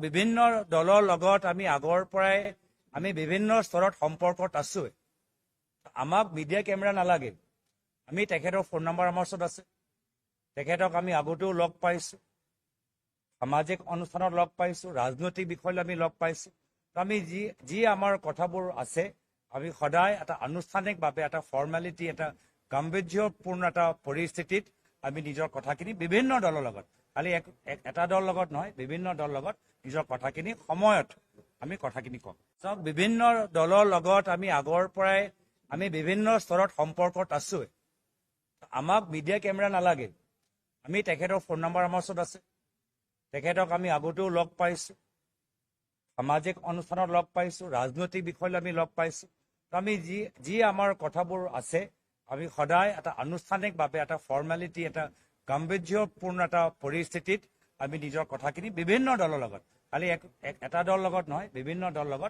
বিভিন্ন দলৰ লগত আমি আগৰ পৰাই আমি বিভিন্ন স্তৰত সম্পৰ্কত আছো। আমাক মিডিয়া কেমেৰা নালাগে। আমি তেখেতৰ ফোন নম্বৰ আমাৰ ওচৰত আছে। তেখেতক আমি আগতেও লগ পাইছো, সামাজিক অনুষ্ঠানত লগ পাইছো, ৰাজনৈতিক বিষয় আমি লগ পাইছো। আমি যি আমাৰ কথাবোৰ আছে আমি সদায় এটা আনুষ্ঠানিকভাৱে এটা ফৰ্মেলিটি এটা গাম্ভীৰ্যপূৰ্ণ এটা পৰিস্থিতিত আমি নিজৰ কথাখিনি বিভিন্ন দলৰ লগত খালি এটা দল লগত নহয় বিভিন্ন দলৰ লগত নিজৰ কথাখিনি সময়ত আমি কথাখিনি কম। বিভিন্ন দলৰ লগত আমি আগৰ পৰাই আমি বিভিন্ন স্তৰত সম্পৰ্কত আছো। আমাক মিডিয়া কেমেৰা নালাগে। আমি তেখেতৰ ফোন নম্বৰ আমাৰ ওচৰত আছে। তেখেতক আমি আগতেও লগ পাইছো, সামাজিক অনুষ্ঠানত লগ পাইছো, ৰাজনৈতিক বিষয় আমি লগ পাইছো। আমি যি আমাৰ কথাবোৰ আছে আমি সদায় এটা আনুষ্ঠানিকভাৱে এটা ফৰ্মেলিটি এটা গাম্ভীৰ্যপূৰ্ণ এটা পৰিস্থিতিত আমি নিজৰ কথাখিনি বিভিন্ন দলৰ লগত খালি এটা দল লগত নহয় বিভিন্ন দলৰ লগত